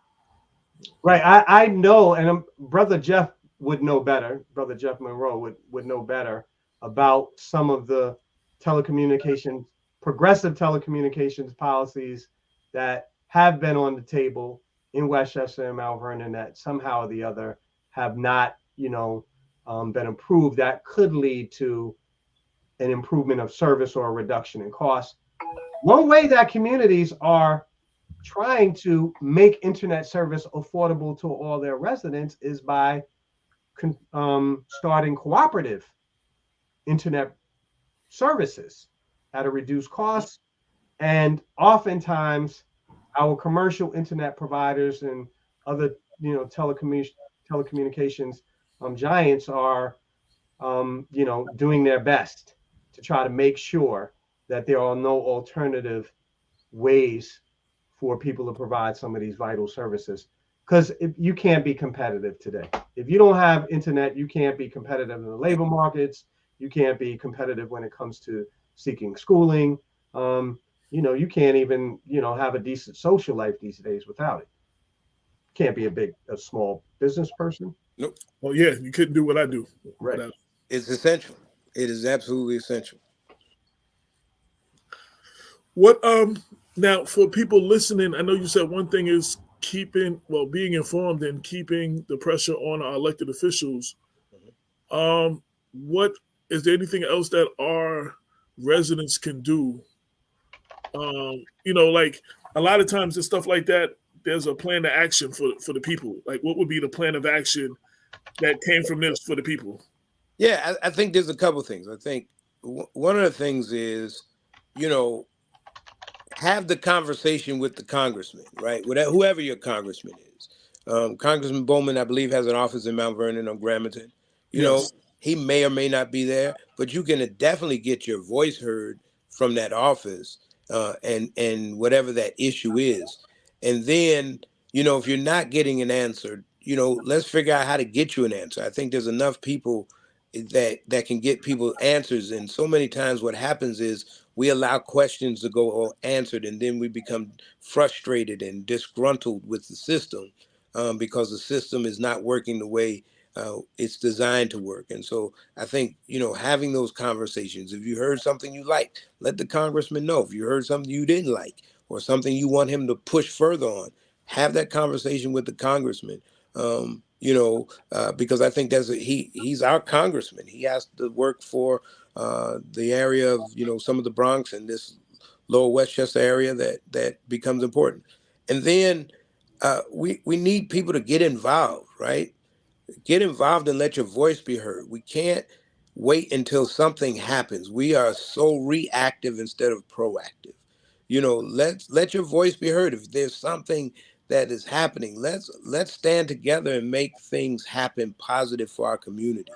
B: Right. I know, and Brother Jeff would know better. Brother Jeff Monroe would know better about some of the telecommunications, progressive telecommunications policies that have been on the table in Westchester and Mount Vernon that somehow or the other have not, been approved. That could lead to an improvement of service or a reduction in cost. One way that communities are trying to make internet service affordable to all their residents is by starting cooperative internet services at a reduced cost. And oftentimes, our commercial internet providers and other, telecommunications giants are, doing their best to try to make sure that there are no alternative ways for people to provide some of these vital services. Because if you can't be competitive today, if you don't have internet, you can't be competitive in the labor markets. You can't be competitive when it comes to seeking schooling. You can't even, have a decent social life these days without it. Can't be a small business person.
C: Nope.
A: Well, yeah, you couldn't do what I do.
B: Right.
A: without it.
C: It's essential. It is absolutely essential.
A: What now for people listening? I know you said one thing is being informed and keeping the pressure on our elected officials. What is there anything else that our residents can do? Like a lot of times and stuff like that, there's a plan of action for the people. Like, what would be the plan of action that came from this for the people?
C: Yeah, I think there's a couple things. I think one of the things is, have the conversation with the congressman, right? Whoever your congressman is. Congressman Bowman, I believe, has an office in Mount Vernon on Gramerton.
A: Yes.
C: He may or may not be there, but you can definitely get your voice heard from that office, and whatever that issue is. And then, if you're not getting an answer, let's figure out how to get you an answer. I think there's enough people that can get people answers. And so many times what happens is we allow questions to go unanswered, and then we become frustrated and disgruntled with the system, because the system is not working the way it's designed to work. And so I think, having those conversations, if you heard something you like, let the congressman know. If you heard something you didn't like or something you want him to push further on, have that conversation with the congressman. Because I think he's our congressman. He has to work for the area of, some of the Bronx and this lower Westchester area that becomes important. And then we need people to get involved, right? Get involved and let your voice be heard. We can't wait until something happens. We are so reactive instead of proactive. Let your voice be heard. If there's something that is happening, let's stand together and make things happen positive for our community.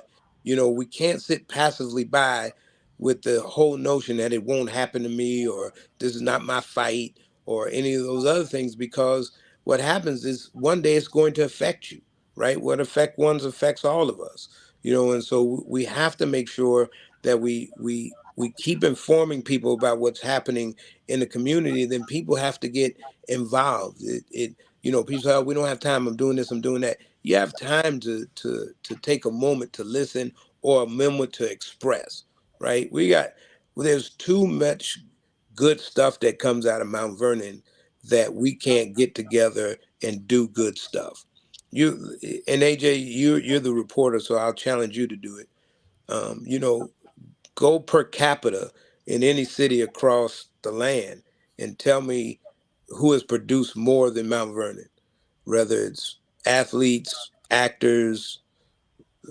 C: We can't sit passively by with the whole notion that it won't happen to me, or this is not my fight, or any of those other things, because what happens is one day it's going to affect you, right? What affects one affects all of us, and so we have to make sure that we keep informing people about what's happening in the community. Then people have to get involved. People say, "Oh, we don't have time. I'm doing this. I'm doing that." You have time to take a moment to listen, or a moment to express. Right? There's too much good stuff that comes out of Mount Vernon that we can't get together and do good stuff. You and AJ, you're the reporter, so I'll challenge you to do it. Go per capita in any city across the land and tell me who has produced more than Mount Vernon, whether it's athletes, actors,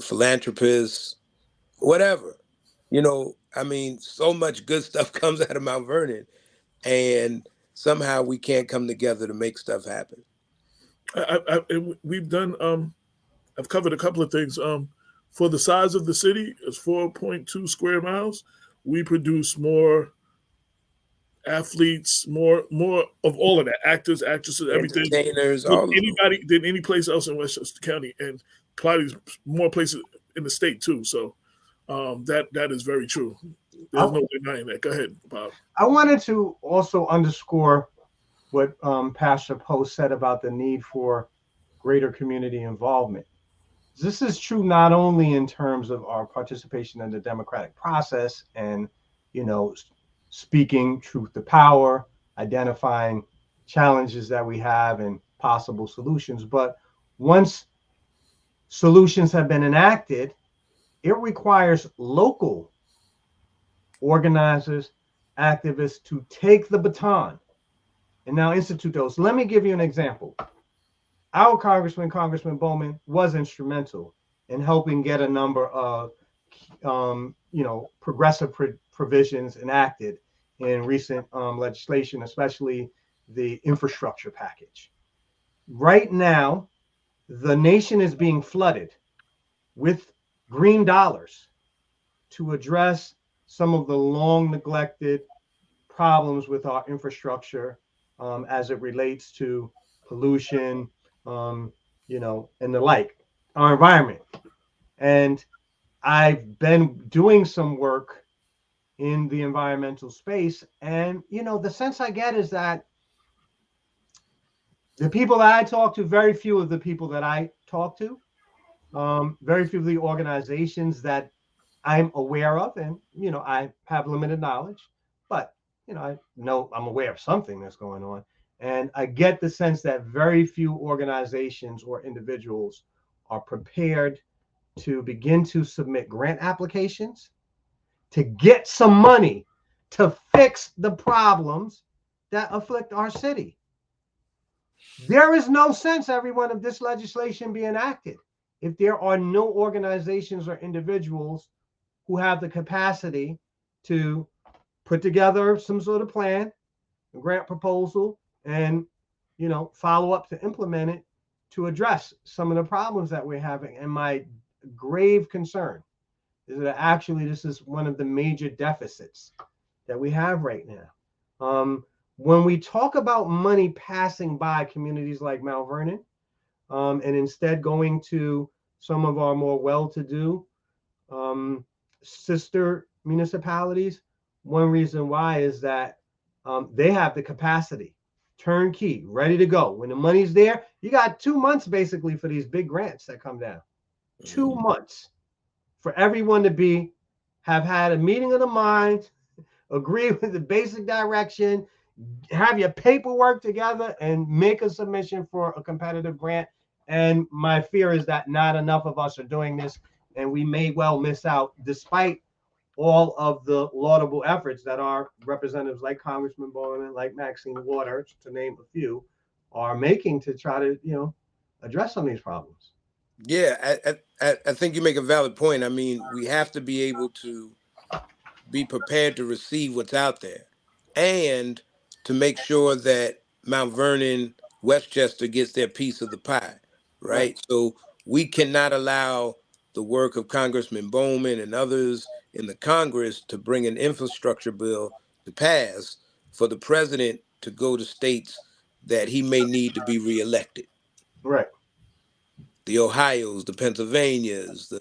C: philanthropists, whatever. I mean, so much good stuff comes out of Mount Vernon, and somehow we can't come together to make stuff happen.
A: We've done. I've covered a couple of things. For the size of the city, it's 4.2 square miles. We produce more athletes, more of all of that, actors, actresses, everything,
C: Entertainers,
A: than
C: all of them.
A: anybody than any place else in Westchester County, and probably more places in the state too. So that is very true. There's no denying that. Go ahead, Bob.
B: I wanted to also underscore what Pastor Post said about the need for greater community involvement. This is true not only in terms of our participation in the democratic process and, speaking truth to power, identifying challenges that we have and possible solutions, but once solutions have been enacted, it requires local organizers, activists to take the baton and now institute those. Let me give you an example. Our Congressman Bowman, was instrumental in helping get a number of, progressive provisions enacted in recent legislation, especially the infrastructure package. Right now, the nation is being flooded with green dollars to address some of the long neglected problems with our infrastructure as it relates to pollution, and the like, our environment. And I've been doing some work in the environmental space. And, the sense I get is that the people that I talk to, very few of the people that I talk to, very few of the organizations that I'm aware of, and, I have limited knowledge, but, I know I'm aware of something that's going on. And I get the sense that very few organizations or individuals are prepared to begin to submit grant applications to get some money to fix the problems that afflict our city. There is no sense, everyone, of this legislation being enacted if there are no organizations or individuals who have the capacity to put together some sort of plan, a grant proposal, and follow up to implement it to address some of the problems that we're having. And my grave concern is that actually this is one of the major deficits that we have right now. When we talk about money passing by communities like Mount Vernon, and instead going to some of our more well-to-do sister municipalities, one reason why is that they have the capacity, turnkey, ready to go. When the money's there, you got 2 months basically for these big grants that come down. 2 months for everyone to have had a meeting of the mind, agree with the basic direction, have your paperwork together, and make a submission for a competitive grant. And my fear is that not enough of us are doing this, and we may well miss out, despite all of the laudable efforts that our representatives like Congressman Bowman, like Maxine Waters, to name a few, are making to try to, address some of these problems.
C: Yeah, I think you make a valid point. I mean, we have to be able to be prepared to receive what's out there, and to make sure that Mount Vernon, Westchester gets their piece of the pie, right? So we cannot allow the work of Congressman Bowman and others in the Congress to bring an infrastructure bill to pass for the president to go to states that he may need to be reelected.
B: Right.
C: The Ohios, the Pennsylvanias,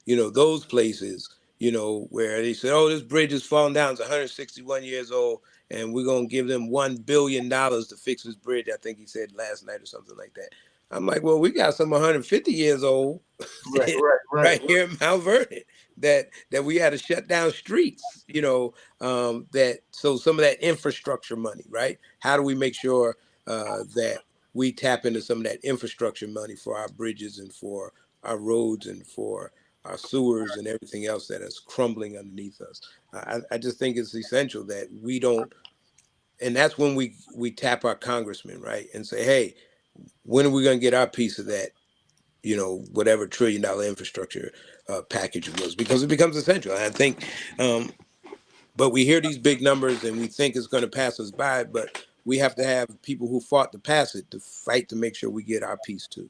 C: those places, where they said, oh, this bridge is falling down, it's 161 years old, and we're going to give them $1 billion to fix this bridge, I think he said last night or something like that. I'm like, well, we got some 150 years old right here in Mount Vernon that we had to shut down streets, so some of that infrastructure money, right? How do we make sure that we tap into some of that infrastructure money for our bridges and for our roads and for our sewers and everything else that is crumbling underneath us? I just think it's essential that we don't, and that's when we tap our congressmen, right? And say, hey, when are we going to get our piece of that whatever $1 trillion infrastructure package was, because it becomes essential. And I think, but we hear these big numbers and we think it's going to pass us by, but we have to have people who fought to pass it to fight to make sure we get our piece too.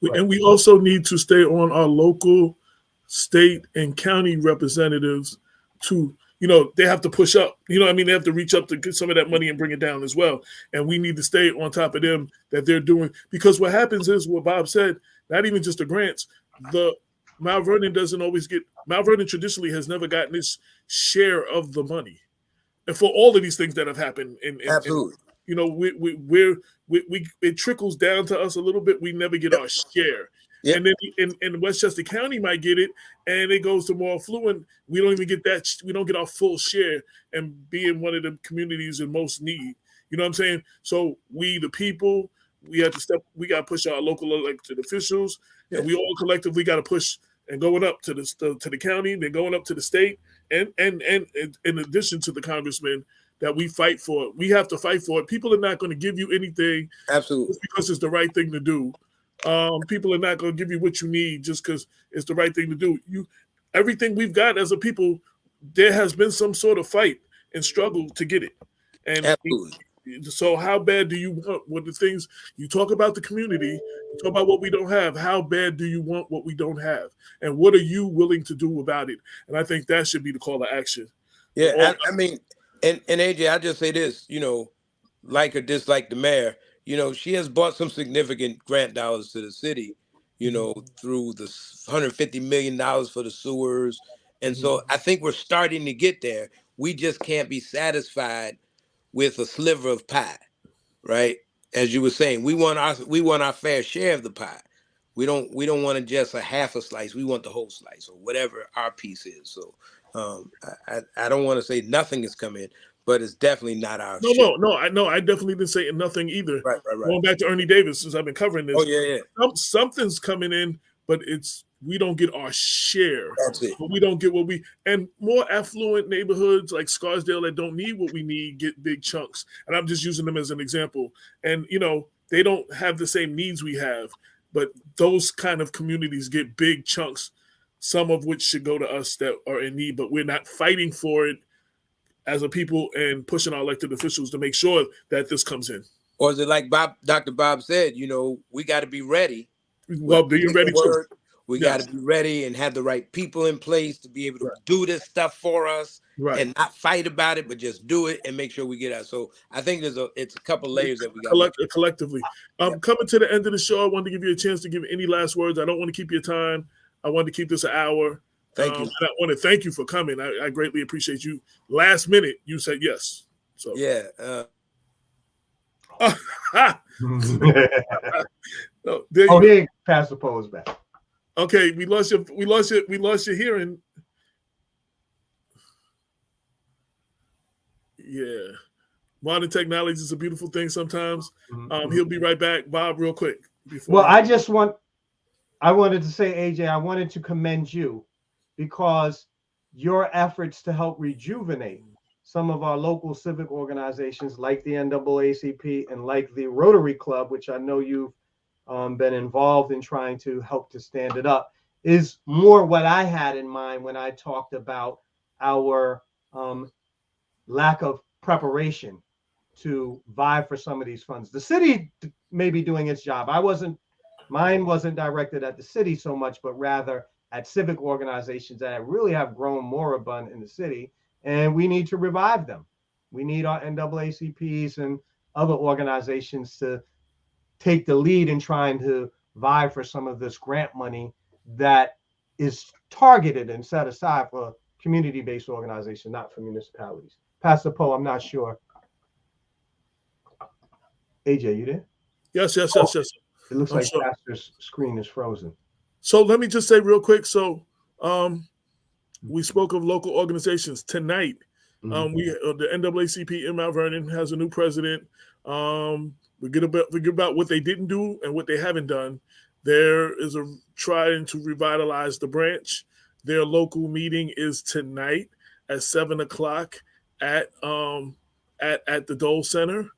A: And we also need to stay on our local, state, and county representatives to, they have to push up. They have to reach up to get some of that money and bring it down as well. And we need to stay on top of them that they're doing, because what happens is what Bob said, not even just the grants, Mount Vernon traditionally has never gotten its share of the money. And for all of these things that have happened
C: Absolutely.
A: It trickles down to us a little bit. We never get our share. Yep. And then in Westchester County might get it, and it goes to more affluent. We don't even get that. We don't get our full share, and being one of the communities in most need. You know what I'm saying? So we, the people, we have to step. We got to push our local elected officials, and we all collectively got to push. And going up to the county, then going up to the state, and in addition to the congressman, that we fight for it. We have to fight for it. People are not going to give you anything
C: absolutely
A: because it's the right thing to do. People are not going to give you what you need just because it's the right thing to do. Everything we've got as a people, there has been some sort of fight and struggle to get it. And
C: absolutely.
A: So how bad do you want what the things you talk about the community, you talk about what we don't have, how bad do you want what we don't have? And what are you willing to do about it? And I think that should be the call to action.
C: Yeah, I mean, and AJ, I'll just say this, like or dislike the mayor, she has brought some significant grant dollars to the city, through the $150 million for the sewers. And so I think we're starting to get there. We just can't be satisfied with a sliver of pie, right? As you were saying, we want our fair share of the pie. We don't want to just a half a slice. We want the whole slice, or whatever our piece is. So I don't want to say nothing is coming, but it's definitely not our share.
A: No. I definitely didn't say nothing either.
C: Right.
A: Going back to Ernie Davis, since I've been covering this.
C: Oh yeah.
A: Something's coming in, but we don't get our share.
C: That's it.
A: But we don't get what and more affluent neighborhoods like Scarsdale that don't need what we need get big chunks. And I'm just using them as an example. And, they don't have the same needs we have, but those kind of communities get big chunks, some of which should go to us that are in need, but we're not fighting for it as a people and pushing our elected officials to make sure that this comes in.
C: Or is it like Dr. Bob said, we got to be ready.
A: Well, be ready too.
C: We got to be ready and have the right people in place to be able to do this stuff for us and not fight about it, but just do it and make sure we get out. So I think it's a couple layers that we got
A: collectively. Coming to the end of the show, I wanted to give you a chance to give any last words. I don't want to keep your time. I wanted to keep this an hour.
C: Thank you.
A: I want to thank you for coming. I greatly appreciate you. Last minute, you said yes. So
C: yeah.
A: No,
B: here, Pastor Poe's back.
A: Okay, we lost your hearing. Yeah. Modern technology is a beautiful thing sometimes. He'll be right back. Bob, real quick.
B: I wanted to say, AJ, I wanted to commend you because your efforts to help rejuvenate some of our local civic organizations like the NAACP and like the Rotary Club, which I know you've been involved in trying to help to stand it up, is more what I had in mind when I talked about our lack of preparation to vie for some of these funds. The city may be doing its job. Mine wasn't directed at the city so much, but rather at civic organizations that really have grown moribund in the city, and we need to revive them. We need our NAACPs and other organizations to take the lead in trying to vie for some of this grant money that is targeted and set aside for community-based organizations, not for municipalities. Pastor Poe, I'm not sure. AJ, you there?
A: Yes.
B: It looks like Pastor's screen is frozen.
A: So let me just say real quick. So we spoke of local organizations tonight. The NAACP in Mount Vernon has a new president. We get about what they didn't do and what they haven't done. There is a trying to revitalize the branch. Their local meeting is tonight at 7:00 at the Dole Center.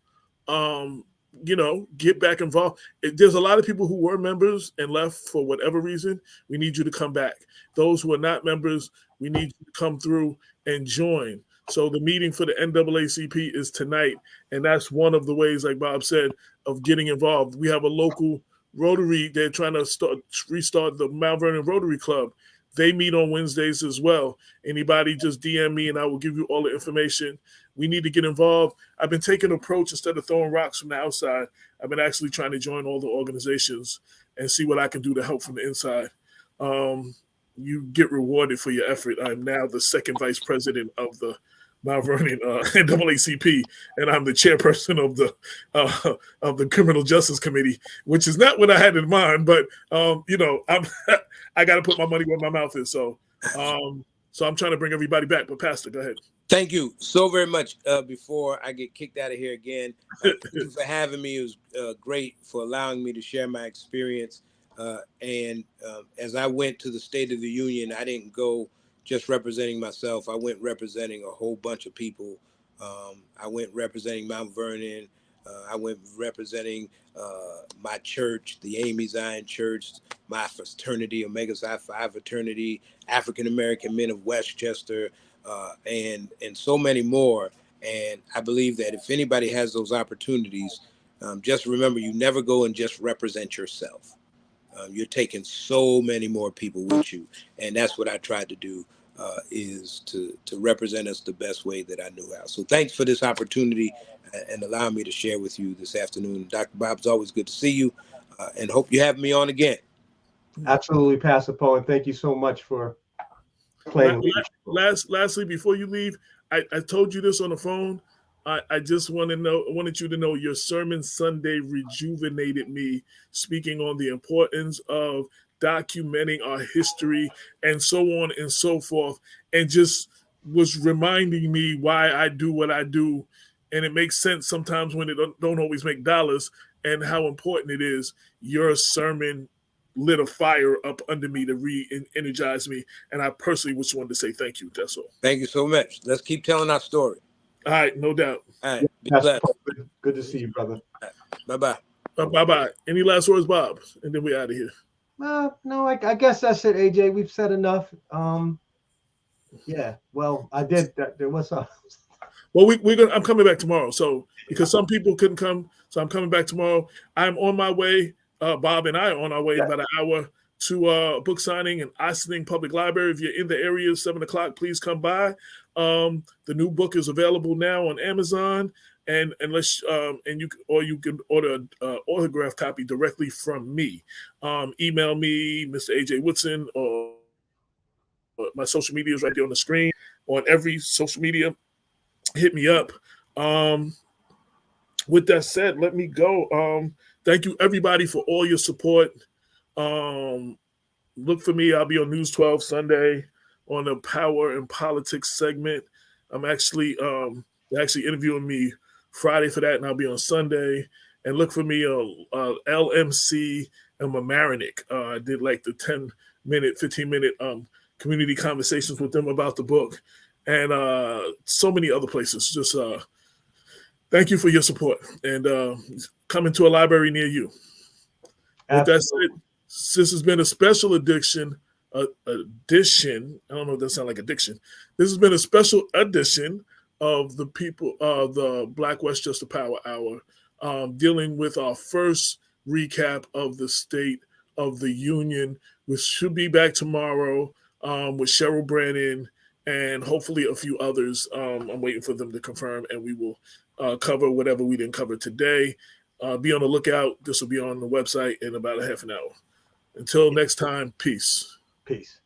A: get back involved. There's a lot of people who were members and left for whatever reason. We need you to come back. Those who are not members, we need you to come through and join. So the meeting for the NAACP is tonight, and that's one of the ways, like Bob said, of getting involved. We have a local Rotary. They're trying to restart the Mount Vernon Rotary Club. They meet on Wednesdays as well. Anybody, just DM me and I will give you all the information. We need to get involved. I've been taking an approach instead of throwing rocks from the outside. I've been actually trying to join all the organizations and see what I can do to help from the inside. You get rewarded for your effort. I'm now the second vice president of the Mount Vernon NAACP, and I'm the chairperson of the Criminal Justice Committee, which is not what I had in mind. But I got to put my money where my mouth is. So I'm trying to bring everybody back. But Pastor, go ahead.
C: Thank you so very much. Before I get kicked out of here again, thank you for having me. It was great for allowing me to share my experience. And as I went to the State of the Union, I didn't go just representing myself. I went representing a whole bunch of people. I went representing Mount Vernon. I went representing my church, the A.M.E. Zion Church, my fraternity, Omega Psi Phi fraternity, African American Men of Westchester, and so many more. And I believe that if anybody has those opportunities, just remember, you never go and just represent yourself. You're taking so many more people with you. And that's what I tried to do, is to represent us the best way that I knew how. So thanks for this opportunity and allowing me to share with you this afternoon. Dr. Bob, it's always good to see you, and hope you have me on again.
B: Absolutely, Pastor Poe, and thank you so much for playing.
A: Lastly, before you leave, I told you this on the phone. I just wanted you to know your sermon Sunday rejuvenated me, speaking on the importance of documenting our history and so on and so forth, and just was reminding me why I do what I do. And it makes sense sometimes when it don't always make dollars, and how important it is. Your sermon lit a fire up under me to re-energize me. And I personally just wanted to say thank you. That's all.
C: Thank you so much. Let's keep telling our story.
A: All right, no doubt.
C: All right. Be
B: Pastor
C: blessed.
B: Poe, good to see you, brother.
C: Bye-bye.
A: Bye-bye. Any last words, Bob? And then we're out of here.
B: No, I guess that's it, AJ. We've said enough. Yeah, well, I did. There was some.
A: Well, I'm coming back tomorrow. So because some people couldn't come, so I'm coming back tomorrow. I'm on my way. Bob and I are on our way in about an hour to book signing in Ossining Public Library. If you're in the area, 7:00, please come by. The new book is available now on Amazon, and you can order an autographed copy directly from me. Email me, Mr. AJ Woodson, or my social media is right there on the screen. On every social media, hit me up. With that said, let me go. Thank you, everybody, for all your support. Look for me. I'll be on News 12 Sunday on the Power and Politics segment. I'm actually interviewing me Friday for that, and I'll be on Sunday. And look for me on LMC and Mamaroneck. I did like the 10-minute, 15-minute community conversations with them about the book, and so many other places. Just thank you for your support, and come into a library near you. With that said, this has been a special edition. I don't know if that sounds like addiction. This has been a special edition of the Black Westchester Power Hour, dealing with our first recap of the State of the Union, which should be back tomorrow with Cheryl Brannan and hopefully a few others. I'm waiting for them to confirm, and we will cover whatever we didn't cover today. Be on the lookout. This will be on the website in about a half an hour. Until next time, peace.
B: Peace.